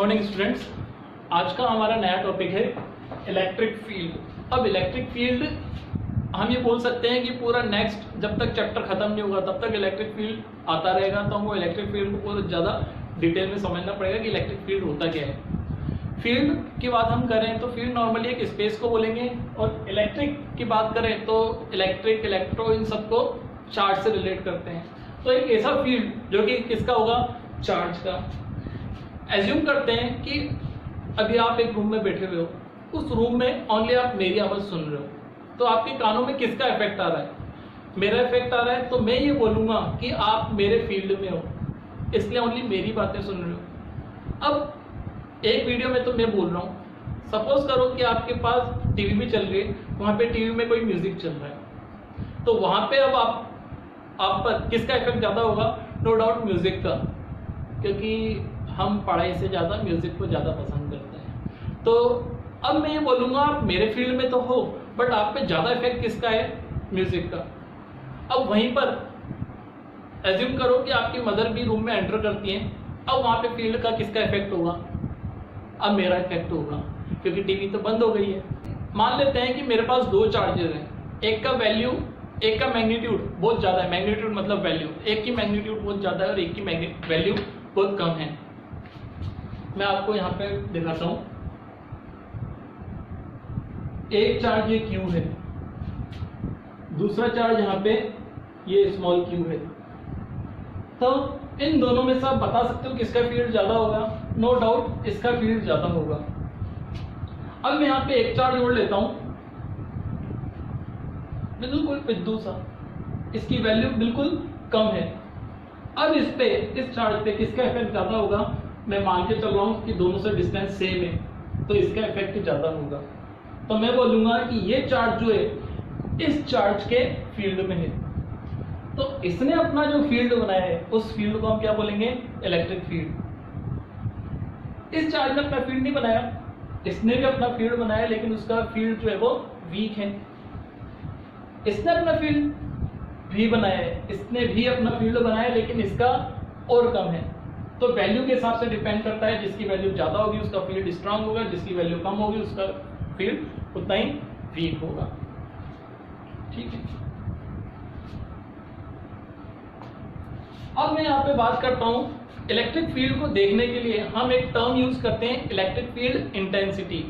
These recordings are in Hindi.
Morning students. आज का हमारा नया टॉपिक है इलेक्ट्रिक फील्ड। अब इलेक्ट्रिक फील्ड हम ये बोल सकते हैं कि पूरा नेक्स्ट जब तक चैप्टर खत्म नहीं होगा तब तक इलेक्ट्रिक फील्ड आता रहेगा। तो हमको इलेक्ट्रिक फील्ड को बहुत ज़्यादा डिटेल में समझना पड़ेगा कि इलेक्ट्रिक फील्ड होता क्या है। फील्ड की बात हम करें तो फील्ड नॉर्मली एक स्पेस को बोलेंगे, और इलेक्ट्रिक की बात करें तो इलेक्ट्रिक, इलेक्ट्रो, इन सबको चार्ज से रिलेट करते हैं। तो एक ऐसा फील्ड जो कि किसका होगा, चार्ज का। एज्यूम करते हैं कि अभी आप एक रूम में बैठे हुए हो, उस रूम में ओनली आप मेरी आवाज़ सुन रहे हो, तो आपके कानों में किसका इफेक्ट आ रहा है, मेरा इफेक्ट आ रहा है। तो मैं ये बोलूँगा कि आप मेरे फील्ड में हो, इसलिए ओनली मेरी बातें सुन रहे हो। अब एक वीडियो में तो मैं बोल रहा हूँ, सपोज करो कि आपके पास टीवी भी चल रही है, वहाँ पे टीवी में कोई म्यूजिक चल रहा है, तो वहाँ पे अब आप पर किसका इफेक्ट ज़्यादा होगा, नो डाउट म्यूजिक का, क्योंकि हम पढ़ाई से ज़्यादा म्यूजिक को ज़्यादा पसंद करते हैं। तो अब मैं ये बोलूँगा आप मेरे फील्ड में तो हो, बट आप पे ज़्यादा इफेक्ट किसका है, म्यूजिक का। अब वहीं पर एज्यूम करो कि आपकी मदर भी रूम में एंटर करती हैं, अब वहाँ पे फील्ड का किसका इफेक्ट होगा, अब मेरा इफेक्ट होगा, क्योंकि टीवी तो बंद हो गई है। मान लेते हैं कि मेरे पास दो चार्जेस हैं, एक का वैल्यू, एक का मैग्नीट्यूड बहुत ज़्यादा है, मैग्नीट्यूड मतलब वैल्यू, एक की मैग्नीट्यूड बहुत ज़्यादा है और एक की वैल्यू बहुत कम है। मैं आपको यहाँ पे दिखाता हूँ, एक चार्ज ये क्यू है, दूसरा चार्ज यहाँ पे ये स्मॉल क्यू है। तो इन दोनों में से आप बता सकते हो किसका फील्ड ज़्यादा होगा, नो डाउट इसका फील्ड ज़्यादा होगा। अब मैं यहाँ पे एक चार्ज जोड़ लेता हूँ, बिल्कुल पिद्दू सा, इसकी वैल्यू बिल्कुल कम है। अब इस चार्ज पे किसका इफेक्ट ज़्यादा होगा, मैं मान के चल रहा हूँ कि दोनों से डिस्टेंस सेम है, तो इसका इफेक्ट ज़्यादा होगा। तो मैं बोलूँगा कि ये चार्ज जो है इस चार्ज के फील्ड में है, तो इसने अपना जो फील्ड बनाया है उस फील्ड को हम क्या बोलेंगे, इलेक्ट्रिक फील्ड। इस चार्ज ने अपना फील्ड नहीं बनाया, इसने भी अपना फील्ड बनाया, लेकिन उसका फील्ड जो है वो वीक है। इसने अपना फील्ड भी बनाया है, इसने भी अपना फील्ड बनाया है, लेकिन इसका और कम है। तो वैल्यू के हिसाब से डिपेंड करता है, जिसकी वैल्यू ज़्यादा होगी उसका फील्ड स्ट्रांग होगा, जिसकी वैल्यू कम होगी उसका फील्ड उतना ही वीक होगा। ठीक है, अब मैं यहाँ पे बात करता हूँ इलेक्ट्रिक फील्ड को देखने के लिए हम एक टर्म यूज करते हैं, electric field intensity.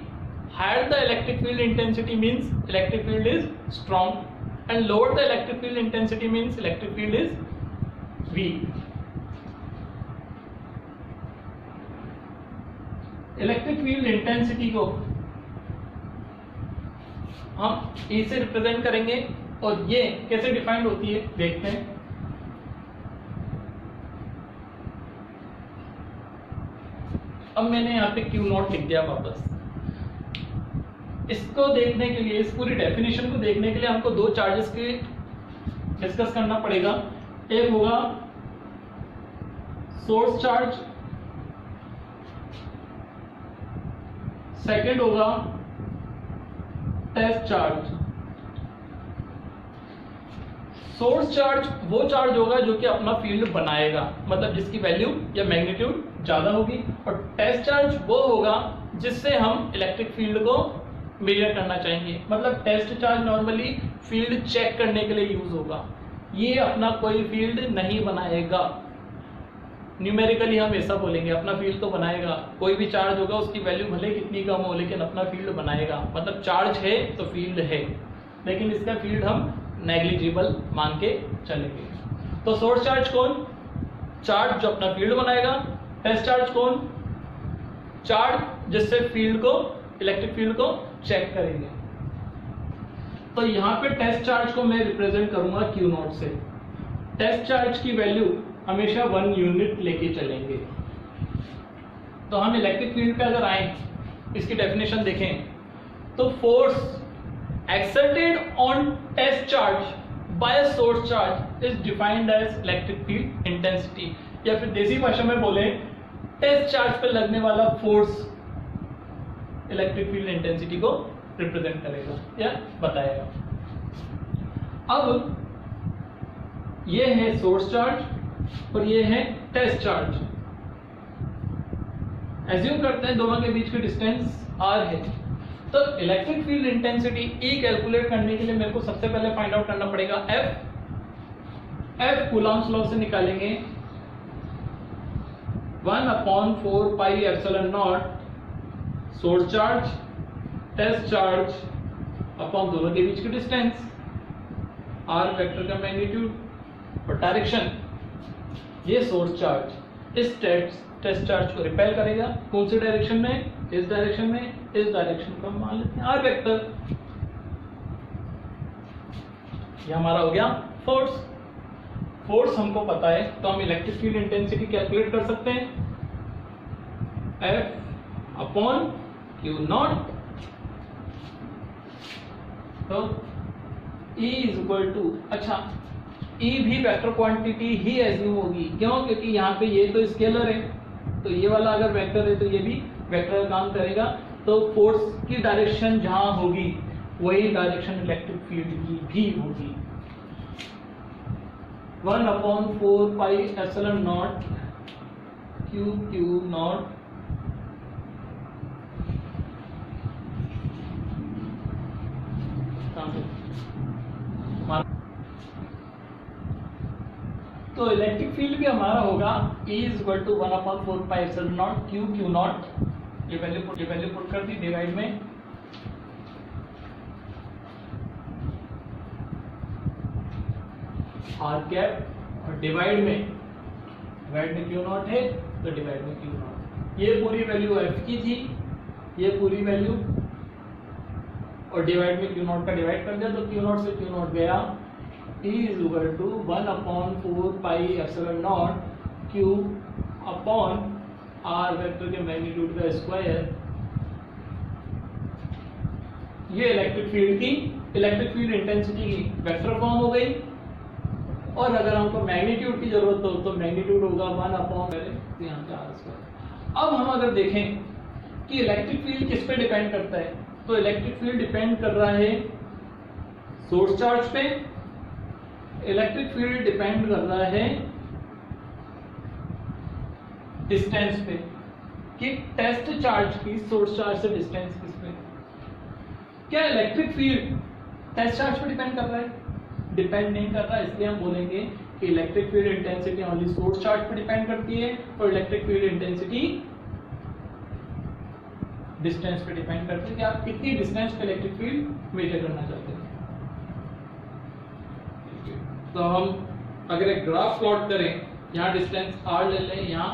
Higher the electric field intensity means electric field is strong, and lower the electric field intensity means electric field is weak. Electric field intensity को हम E से रिप्रेजेंट करेंगे, और ये कैसे डिफाइंड होती है देखते हैं। अब मैंने यहाँ पे Q नॉट लिख दिया वापस। इसको देखने के लिए, इस पूरी डेफिनेशन को देखने के लिए हमको दो चार्जेस के डिस्कस करना पड़ेगा। एक होगा सोर्स चार्ज, सेकंड होगा टेस्ट चार्ज। सोर्स चार्ज वो चार्ज होगा जो कि अपना फील्ड बनाएगा, मतलब जिसकी वैल्यू या मैग्नीट्यूड ज्यादा होगी, और टेस्ट चार्ज वो होगा जिससे हम इलेक्ट्रिक फील्ड को मेजर करना चाहेंगे। मतलब test charge normally field check करने के लिए यूज होगा, ये अपना कोई फील्ड नहीं बनाएगा। न्यूमेरिकली हम ऐसा बोलेंगे, अपना फील्ड तो बनाएगा। कोई भी चार्ज होगा उसकी वैल्यू भले कितनी कम हो, लेकिन अपना फील्ड बनाएगा। मतलब चार्ज है तो फील्ड है, लेकिन इसका फील्ड हम नेग्लिजिबल मान के चलेंगे। तो सोर्स चार्ज कौन, चार्ज जो अपना फील्ड बनाएगा। टेस्ट चार्ज कौन, चार्ज जिससे फील्ड को, इलेक्ट्रिक फील्ड को चेक करेंगे। तो यहाँ पे टेस्ट चार्ज को मैं रिप्रेजेंट करूंगा Q नॉट से। टेस्ट चार्ज की वैल्यू हमेशा 1 यूनिट लेके चलेंगे। तो हम इलेक्ट्रिक फील्ड पे अगर आए, इसकी डेफिनेशन देखें तो force exerted on test charge by source charge is defined as electric field intensity, या फिर देसी भाषा में बोले टेस्ट चार्ज पे लगने वाला फोर्स इलेक्ट्रिक फील्ड इंटेंसिटी को रिप्रेजेंट करेगा या बताएगा। अब ये है सोर्स चार्ज और ये है टेस्ट चार्ज। एज्यूम करते हैं दोनों के बीच की डिस्टेंस r है, तो electric field intensity E calculate करने के लिए मेरे को सबसे पहले फाइंड आउट करना पड़ेगा F कूलम्स लॉ से निकालेंगे 1/4 pi epsilon naught source charge test charge upon दोनों के बीच की डिस्टेंस r वेक्टर का मैग्नीट्यूड और डायरेक्शन। ये सोर्स चार्ज इस टेस्ट चार्ज को रिपेल करेगा, कौन सी डायरेक्शन में, इस डायरेक्शन में, इस डायरेक्शन को मान लेते हैं r वेक्टर। ये हमारा हो गया फोर्स। फोर्स हमको पता है तो हम इलेक्ट्रिक फील्ड इंटेंसिटी कैलकुलेट कर सकते हैं F अपॉन क्यू नॉट। तो E इज इक्वल टू, अच्छा E भी वेक्टर क्वांटिटी ही एज्यूम होगी, क्यों? क्योंकि यहाँ पे ये तो स्केलर है, तो ये वाला अगर वेक्टर है तो ये भी वेक्टर का काम करेगा। तो फोर्स की डायरेक्शन जहां होगी वही डायरेक्शन इलेक्ट्रिक फील्ड की भी होगी। 1/4 pi epsilon naught Q naught तो इलेक्ट्रिक फील्ड भी हमारा होगा E is equal to 1/4 pi epsilon naught Q naught. ये वैल्यू पुट कर दी डिवाइड में आर कैप और डिवाइड में क्यू नॉट है तो डिवाइड में क्यू नॉट। ये पूरी वैल्यू एफ की थी, ये पूरी वैल्यू, और डिवाइड में क्यू नॉट का डिवाइड कर दिया तो क्यू नॉट से क्यू नॉट गया। E is equal to 1/4 pi epsilon naught Q upon R vector के मैग्नीट्यूड का स्क्वायर। ये इलेक्ट्रिक फील्ड इंटेंसिटी की वेक्टर फॉर्म हो गई। और अगर हमको मैग्नीट्यूड की जरूरत हो तो मैग्नीट्यूड होगा 1/, यहाँ पे आर स्क्वायर। अब हम अगर देखें कि इलेक्ट्रिक फील्ड किस पे डिपेंड करता है, तो इलेक्ट्रिक फील्ड डिपेंड कर रहा है सोर्स चार्ज पे, इलेक्ट्रिक फील्ड डिपेंड कर रहा है डिस्टेंस पे, कि टेस्ट चार्ज की सोर्स चार्ज से डिस्टेंस किस पे। क्या इलेक्ट्रिक फील्ड टेस्ट चार्ज पे डिपेंड कर रहा है? डिपेंड नहीं कर रहा, इसलिए हम बोलेंगे कि electric field intensity only source charge पे डिपेंड करती है और इलेक्ट्रिक फील्ड इंटेंसिटी डिस्टेंस पे डिपेंड करती है कि आप कितनी डिस्टेंस पे इलेक्ट्रिक फील्ड मेजर करना चाहते हैं। तो हम अगर एक ग्राफ प्लॉट करें, यहाँ डिस्टेंस r ले लें, यहाँ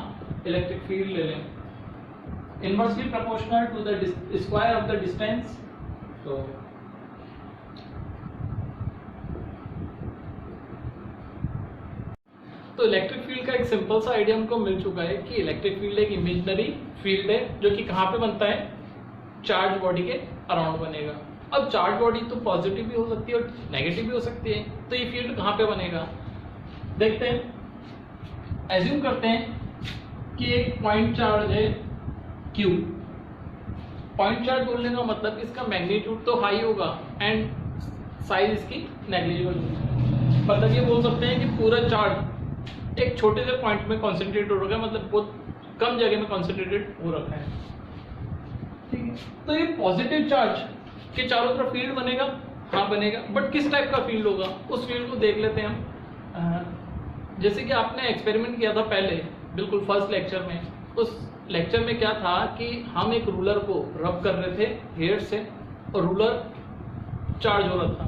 इलेक्ट्रिक फील्ड ले लें, inversely proportional to the square of the distance. तो इलेक्ट्रिक फील्ड का एक सिंपल सा आइडिया हमको मिल चुका है कि इलेक्ट्रिक फील्ड एक इमेजिनरी फील्ड है जो कि कहाँ पे बनता है, चार्ज बॉडी के अराउंड बनेगा। अब चार्ज बॉडी तो पॉजिटिव भी हो सकती है और नेगेटिव भी हो सकती है, तो ये फील्ड कहाँ पे बनेगा देखते हैं। एज्यूम करते हैं कि एक पॉइंट चार्ज है Q। पॉइंट चार्ज बोलने का मतलब इसका मैग्नीट्यूड तो हाई होगा एंड साइज इसकी नेग्लिजिबल होगी। मतलब ये बोल सकते हैं कि पूरा चार्ज एक छोटे से पॉइंट में कॉन्सेंट्रेट हो रखा है, मतलब बहुत कम जगह में कॉन्सेंट्रेटेड हो रखा है, ठीक है। तो ये पॉजिटिव चार्ज के चारों तरफ फील्ड बनेगा, हाँ बनेगा, बट किस टाइप का फील्ड होगा उस फील्ड को देख लेते हैं हम। जैसे कि आपने एक्सपेरिमेंट किया था पहले, बिल्कुल फर्स्ट लेक्चर में, उस लेक्चर में क्या था कि हम एक रूलर को रब कर रहे थे हेयर से और रूलर चार्ज हो रहा था।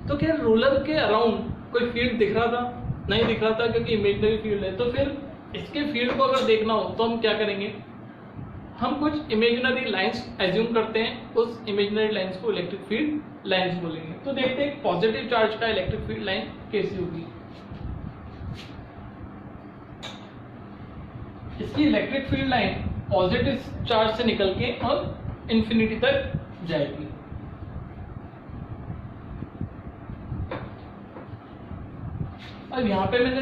तो क्या रूलर के अराउंड कोई फील्ड दिख रहा था? नहीं दिख रहा था, क्योंकि इमेजिनरी फील्ड है। तो फिर इसके फील्ड को अगर देखना हो तो हम क्या करेंगे, हम कुछ इमेजिनरी लाइंस एज्यूम करते हैं, उस इमेजिनरी लाइंस को इलेक्ट्रिक फील्ड लाइंस बोलेंगे। तो देखते हैं पॉजिटिव चार्ज का इलेक्ट्रिक फील्ड लाइन कैसी होगी। इसकी electric field line positive charge से निकल के और इंफिनिटी तक जाएगी। अब यहाँ पे मैंने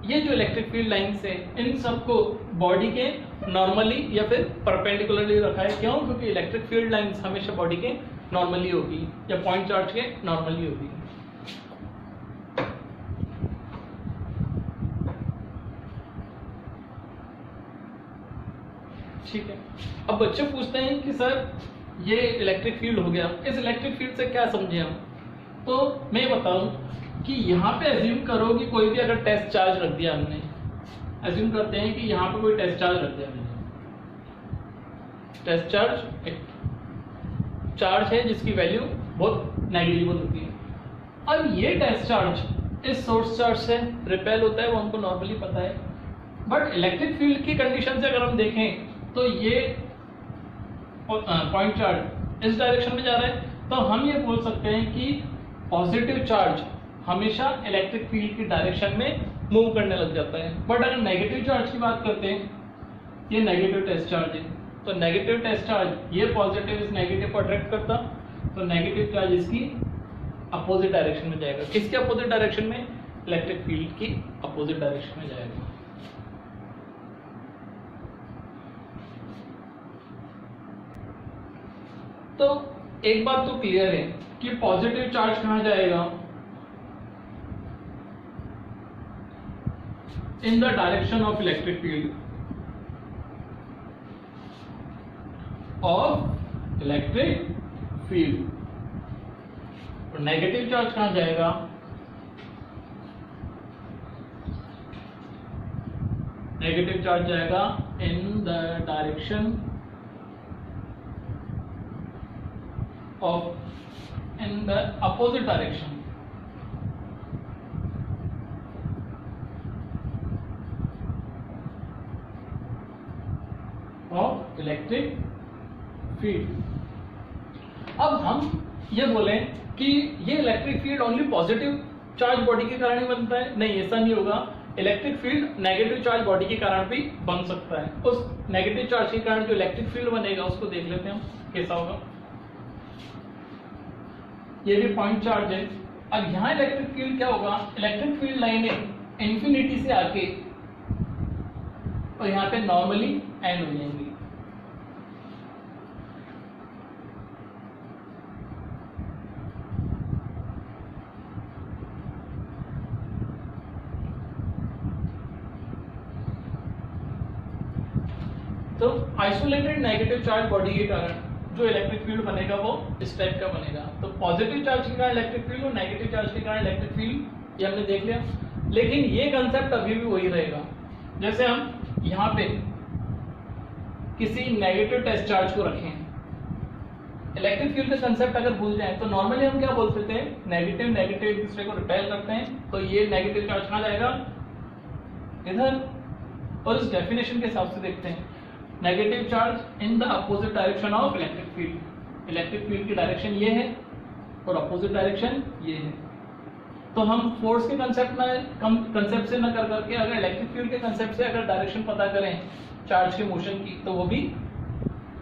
ये जो इलेक्ट्रिक फील्ड लाइंस है इन सबको बॉडी के नॉर्मली या फिर परपेंडिकुलरली रखा है। क्यों? क्योंकि इलेक्ट्रिक फील्ड लाइंस हमेशा बॉडी के नॉर्मली होगी या पॉइंट चार्ज के नॉर्मली होगी। ठीक है। अब बच्चे पूछते हैं कि सर ये इलेक्ट्रिक फील्ड हो गया, इस इलेक्ट्रिक फील्ड से क्या समझे हम? तो मैं बताऊं कि यहाँ पे एज्यूम करो कि कोई भी अगर टेस्ट चार्ज रख दिया हमने, एज्यूम करते हैं कि यहाँ पे कोई टेस्ट चार्ज रख दिया हमने, टेस्ट चार्ज एक चार्ज है जिसकी वैल्यू बहुत नेग्लिजिबल होती है। अब ये टेस्ट चार्ज इस सोर्स चार्ज से रिपेल होता है, वो हमको नॉर्मली पता है, बट इलेक्ट्रिक फील्ड की कंडीशन से अगर हम देखें तो ये पॉइंट चार्ज इस डायरेक्शन में जा रहा है, तो हम ये बोल सकते हैं कि पॉजिटिव चार्ज हमेशा इलेक्ट्रिक फील्ड की डायरेक्शन में मूव करने लग जाता है। बट अगर नेगेटिव चार्ज की बात करते हैं, ये नेगेटिव टेस्ट चार्ज है, तो नेगेटिव टेस्ट चार्ज ये पॉजिटिव इस नेगेटिव को अट्रैक्ट करता, तो नेगेटिव चार्ज इसकी अपोजिट डायरेक्शन में जाएगा। किसके अपोजिट डायरेक्शन में? इलेक्ट्रिक फील्ड की अपोजिट डायरेक्शन में जाएगा। तो एक बात तो क्लियर है कि पॉजिटिव चार्ज कहां जाएगा? In the direction of electric field of electric field. और नेगेटिव चार्ज कहां जाएगा? नेगेटिव चार्ज जाएगा in the direction of in the opposite direction of electric field. अब हम ये बोलें कि ये electric field only positive charge body के कारण ही बनता है? नहीं, ऐसा नहीं होगा। Electric field negative charge body के कारण भी बन सकता है। उस नेगेटिव चार्ज के कारण जो इलेक्ट्रिक फील्ड बनेगा उसको देख लेते हैं हम कैसा होगा। ये भी पॉइंट चार्ज है। अब यहाँ इलेक्ट्रिक फील्ड क्या होगा? इलेक्ट्रिक फील्ड लाइनें इंफिनिटी से आके और यहाँ पे नॉर्मली एंड हो जाएंगी। तो आइसोलेटेड नेगेटिव चार्ज बॉडी के कारण जो इलेक्ट्रिक फील्ड बनेगा वो इस टाइप का बनेगा। तो पॉजिटिव चार्ज के कारण इलेक्ट्रिक फील्ड और नेगेटिव चार्ज के कारण इलेक्ट्रिक फील्ड, ये हमने देख लिया। लेकिन ये कंसेप्ट अभी भी वही रहेगा। जैसे हम यहाँ पे किसी नेगेटिव टेस्ट चार्ज को रखें, इलेक्ट्रिक फील्ड का कंसेप्ट अगर भूल जाए तो नॉर्मली हम क्या बोलते थे? नेगेटिव नेगेटिव एक दूसरे को रिपेल करते हैं, तो ये नेगेटिव चार्ज कहाँ जाएगा? इधर। और इस डेफिनेशन के हिसाब से देखते हैं, negative charge in the opposite direction of electric field. Electric field की डायरेक्शन ये है और अपोजिट डायरेक्शन ये है। तो हम फोर्स के कंसेप्ट से न कर करके अगर इलेक्ट्रिक फील्ड के कंसेप्ट से अगर डायरेक्शन पता करें चार्ज के मोशन की, तो वो भी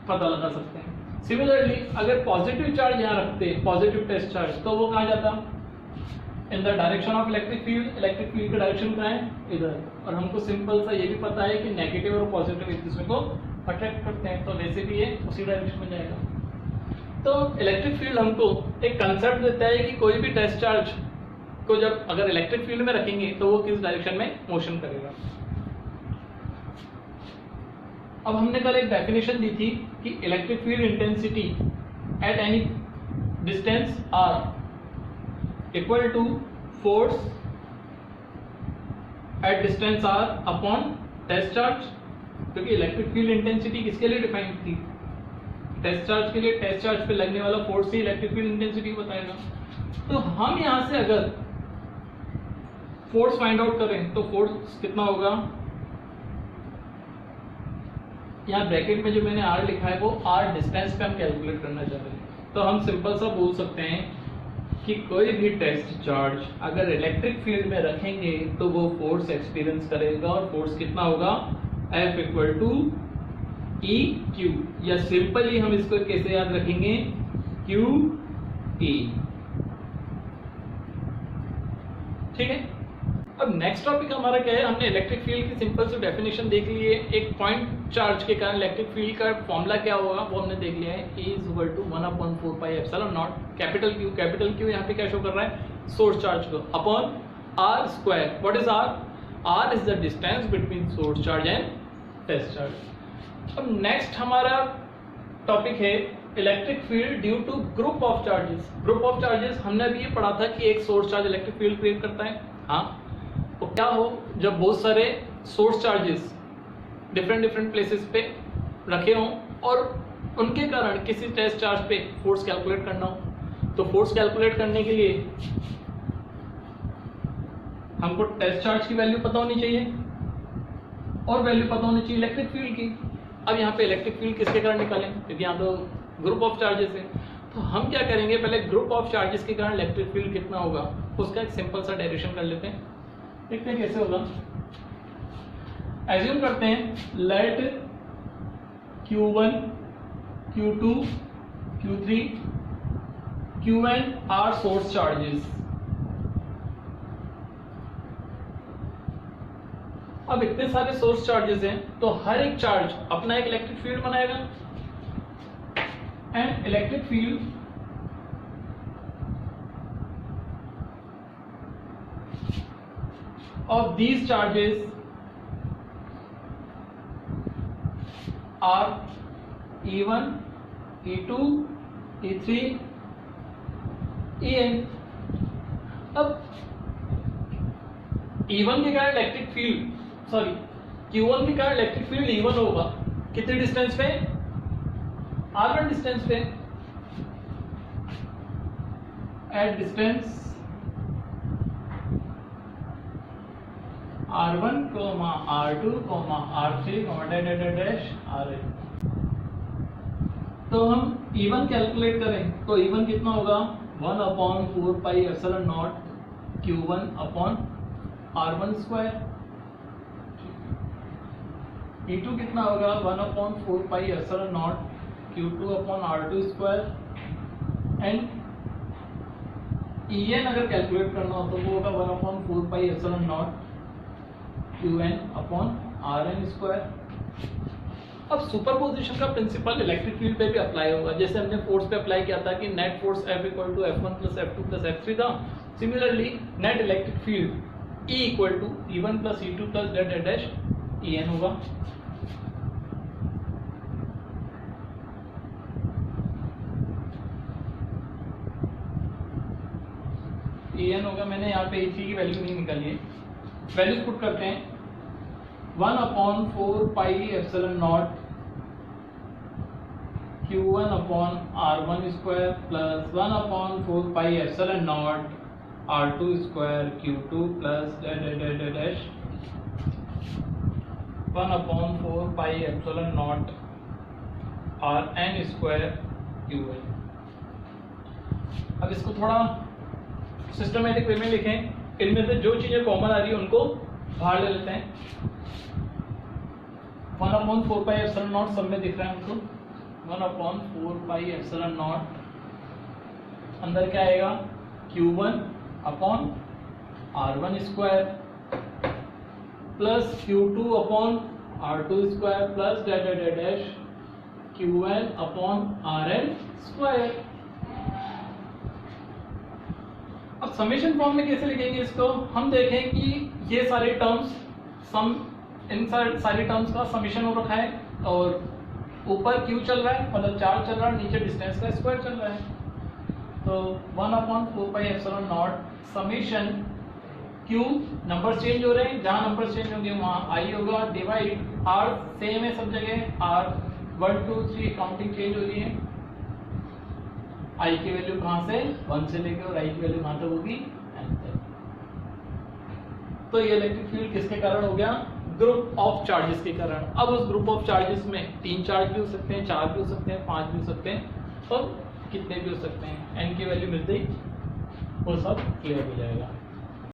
पता लगा सकते हैं। सिमिलरली अगर पॉजिटिव चार्ज यहाँ रखते, पॉजिटिव टेस्ट चार्ज, तो वो कहाँ जाता? In the direction of electric field. Electric field का डायरेक्शन कहाँ है? इधर। और हमको सिंपल सा ये भी पता है कि नेगेटिव और पॉजिटिव एक दूसरे को अट्रैक्ट करते हैं, तो वैसे भी ये उसी डायरेक्शन में जाएगा। तो इलेक्ट्रिक फील्ड हमको एक कंसेप्ट देता है कि कोई भी टेस्ट चार्ज को जब अगर इलेक्ट्रिक फील्ड में रखेंगे तो वो किस डायरेक्शन में मोशन करेगा। अब हमने कल एक डेफिनेशन दी थी कि electric field intensity at any distance R equal to force at distance R upon test charge. क्योंकि इलेक्ट्रिक फील्ड इंटेंसिटी किसके लिए डिफाइंड थी? टेस्ट चार्ज के लिए। टेस्ट चार्ज पे लगने वाला फोर्स ही इलेक्ट्रिक फील्ड इंटेंसिटी बताएगा। तो हम यहां से अगर फोर्स फाइंड आउट करें तो फोर्स कितना होगा? यहाँ ब्रैकेट में जो मैंने आर लिखा है वो आर डिस्टेंस पे हम कैलकुलेट करना चाह रहे हैं। तो हम सिंपल सा बोल सकते हैं कि कोई भी टेस्ट चार्ज अगर इलेक्ट्रिक फील्ड में रखेंगे तो वो फोर्स एक्सपीरियंस करेगा, और फोर्स कितना होगा? F equal to E Q, या सिंपली हम इसको कैसे याद रखेंगे? Q E. ठीक है। अब नेक्स्ट टॉपिक हमारा क्या है? हमने इलेक्ट्रिक फील्ड की सिंपल सी डेफिनेशन देख ली है। एक पॉइंट चार्ज के कारण इलेक्ट्रिक फील्ड का फॉर्मूला क्या होगा वो हमने देख लिया है। E is equal to 1/4 pi epsilon naught capital Q. Capital Q यहाँ पे क्या शो कर रहा है? सोर्स चार्ज को, upon R square. What is R? R is the distance between source charge and test charge. अब नेक्स्ट हमारा टॉपिक है electric field due to group of charges. Group of charges हमने अभी ये पढ़ा था कि एक source charge electric field create करता है। हाँ, तो क्या हो जब बहुत सारे सोर्स चार्जेस डिफरेंट प्लेसेस पे रखे हों और उनके कारण किसी टेस्ट चार्ज पे फोर्स कैलकुलेट करना हो, तो फोर्स कैलकुलेट करने के लिए हमको टेस्ट चार्ज की वैल्यू पता होनी चाहिए और वैल्यू पता होनी चाहिए इलेक्ट्रिक फील्ड की। अब यहाँ पे इलेक्ट्रिक फील्ड किसके कारण निकालें, क्योंकि यहाँ तो ग्रुप ऑफ चार्जेस है। तो हम क्या करेंगे, पहले ग्रुप ऑफ चार्जेस के कारण इलेक्ट्रिक फील्ड कितना होगा उसका एक सिंपल सा डेरिवेशन कर लेते हैं। देखते हैं कैसे होगा। एज्यूम करते हैं let Q1, Q2, Q3, Qn are source charges. अब इतने सारे सोर्स चार्जेस हैं तो हर एक चार्ज अपना एक इलेक्ट्रिक फील्ड बनाएगा and electric field of these charges are E1, E2, E3, En। अब E1 के कारण इलेक्ट्रिक फील्ड Q1 के कारण इलेक्ट्रिक फील्ड E1 होगा कितने डिस्टेंस पे, R1 डिस्टेंस पे। At distance R1, R2, R3, dash Rn। तो हम E1 कैलकुलेट करें तो E1 कितना होगा 1/4 pi epsilon not Q1 upon R1 square. E2 कितना होगा 1/4 pi epsilon not Q2 upon R2 square. And En अगर कैलकुलेट करना हो तो वो होगा 1/4 pi epsilon not Qn upon Rn square. अब सुपरपोजिशन का प्रिंसिपल इलेक्ट्रिक फील्ड पे भी अप्लाई होगा, जैसे हमने फोर्स पे अप्लाई किया था कि net force F equal to F1 plus F2 plus F3 था। Similarly net electric field E equal to E1 plus E2 plus dash En होगा। En होगा, मैंने यहाँ पे E3 की वैल्यू नहीं निकाली है, वैल्यूज पुट करते हैं। 1/4 pi epsilon not Q1 upon R1 square plus 1/4 pi epsilon not R2 square Q2 plus dash 1/4 pi epsilon not Rn square Qn। अब इसको थोड़ा सिस्टमेटिक वे में लिखें, इनमें से जो चीजें कॉमन आ रही है उनको बाहर ले लेते हैं। 1/4 पाई एप्सिलॉन नॉट सब में दिख रहा है हमको, 1/4 पाई एप्सिलॉन नॉट अंदर क्या आएगा Q1 upon R1 square plus Q2 upon R2 square plus dash Qn upon Rn square. अब समेशन फॉर्म में कैसे लिखेंगे इसको, हम देखें कि ये सारे टर्म्स इन सारी टर्म्स का समेशन हो रखा है और ऊपर Q चल रहा है, मतलब चार्ज चल रहा है, नीचे डिस्टेंस का स्क्वायर चल रहा है। तो 1/4 pi epsilon not summation Q, number change हो रहे हैं, जहां नंबर चेंज होंगे वहां I होगा, डिवाइड R सेम है सब जगह, R 1 2 3 काउंटिंग चेंज हो रही है। I की वैल्यू कहां से 1 से लेके और I की वैल्यू कहां तक होगी n तक। तो ये इलेक्ट्रिक फील्ड किसके कारण हो गया, ग्रुप ऑफ चार्जेस के कारण। अब उस ग्रुप ऑफ चार्जेस में 3 चार्ज भी हो सकते हैं, 4 भी हो सकते हैं, 5 भी हो सकते हैं और कितने भी हो सकते हैं। n की वैल्यू मिलते ही वो सब क्लियर हो जाएगा।